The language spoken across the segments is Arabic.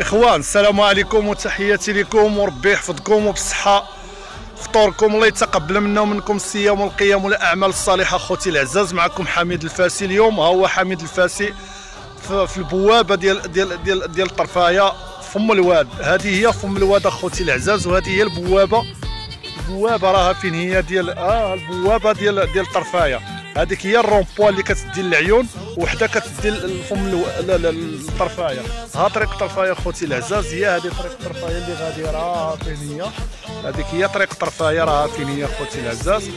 اخوان السلام عليكم وتحياتي لكم وربي يحفظكم وبالصحه فطوركم، الله يتقبل منا ومنكم الصيام والقيام والاعمال الصالحه. خوتي العزاز، معكم حميد الفاسي. اليوم ها هو حميد الفاسي في البوابه ديال طرفايه فم الواد. هذه هي فم الواد اخوتي العزاز، وهذه هي البوابه راها فين هي ديال البوابه ديال طرفايه. هذيك هي الرومبوا اللي كتدي للعيون، وحده كتدي الفم الطرفايه. ها طريق طرفايه اخوتي العزاز، هي هذه طريق طرفايه اللي غادي راها فين هي. هذيك هي طريق طرفايه راها فين هي اخوتي العزاز.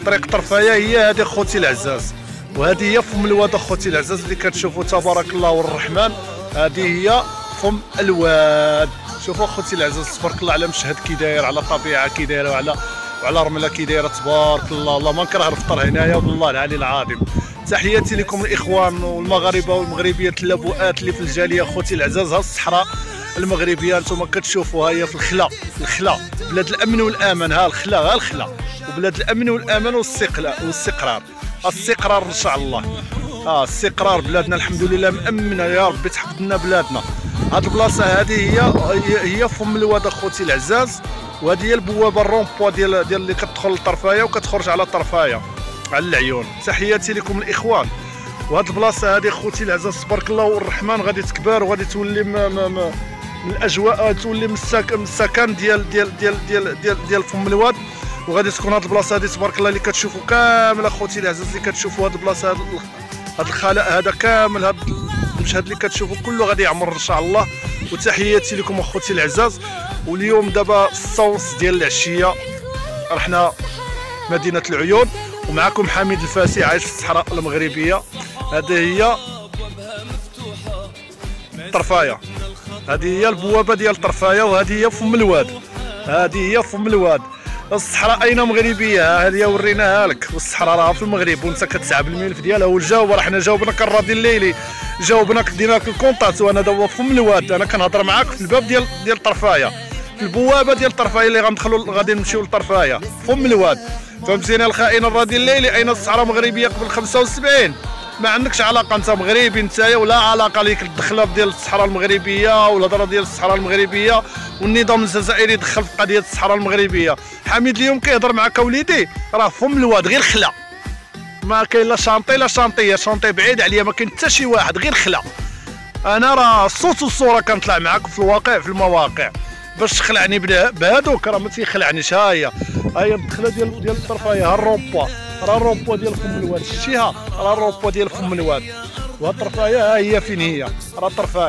طريق طرفايه هي هذه اخوتي العزاز، وهذه هي فم الواد اخوتي العزاز اللي كتشوفوا تبارك الله والرحمن. هذه هي فم الواد. شوفوا اخوتي العزاز تبارك الله على مشهد كي داير، على طبيعه كي دايره، وعلى رمله كي دايره تبارك الله. الله ما نكره الفطر هنايا والله العلي العظيم. تحياتي لكم الاخوان والمغاربه والمغربيات اللبؤات اللي في الجاليه اخوتي العزاز. ها الصحراء المغربيه انتم كتشوفوها هي في الخلا بلاد الامن والامان. ها الخلا وبلاد الامن والامان والاستقرار ان شاء الله. استقرار بلادنا الحمد لله مأمنه، يا ربي تحفظ لنا بلادنا. هاد البلاصه هذه هي فم الواد اخوتي العزاز، وهذه هي البوابه الرومبوا ديال اللي كتدخل لطرفايه وكتخرج على طرفايه على العيون. تحياتي لكم الاخوان. وهاد البلاصه هذه اخوتي العزاز تبارك الله والرحمن غادي تكبر، وغادي تولي من الاجواء، تولي من السكن ديال فم الواد. وغادي تكون هاد البلاصه هذه تبارك الله اللي كتشوفوا كامل اخوتي العزاز، اللي كتشوفوا هاد البلاصه هاد الخلاء هذا كامل، هاد المشهد اللي كتشوفوا كله غادي يعمر ان شاء الله. وتحياتي لكم اخوتي العزاز. واليوم دابا الصوص ديال العشيه، رحنا مدينه العيون، ومعكم حميد الفاسي عايش في الصحراء المغربيه. هذه هي طرفايه، هذه هي البوابه ديال طرفايه، وهذه هي فم الواد. هذه هي فم الواد. الصحراء اين مغربيه، هذه وريناها لك. والصحراء راها في المغرب، وانت كتسعى بالملف ديالها. والجاوبه راه حنا جاوبناك الرادي الليلي، جاوبناك دينا لك الكونتاكت. وانا دابا فم الواد، انا كنهضر معاك في الباب ديال طرفايه، في البوابه ديال طرفايه اللي غادي نمشيو لطرفايه فم الواد. فهمتيني الخائن الرادي الليلي؟ اين الصحراء المغربيه قبل 75؟ ما عندكش علاقه، انت مغربي نتايا، ولا علاقه ليك الدخله ديال الصحراء المغربيه والهضره ديال الصحراء المغربيه والنظام الجزائري دخل في قضيه الصحراء المغربيه. حميد اليوم كيهضر معاك اوليدي، راه فم الواد غير خلا، ما كاين لا شانطي لا شانطيه، شانطي بعيد عليا، ما كاين حتى شي واحد، غير خلا. انا راه الصوت والصوره كنطلع معاك في الواقع، في المواقع، باش تخلعني بهادوك راه ما تيخلعنيش. ها هي الدخله ديال الطرفايه، ها الرومبوا، راه الرومبوا ديال فم الواد، شتيها؟ راه الرومبوا ديال فم الواد. وها الطرفايه ها هي فين هي، راه الطرفايه.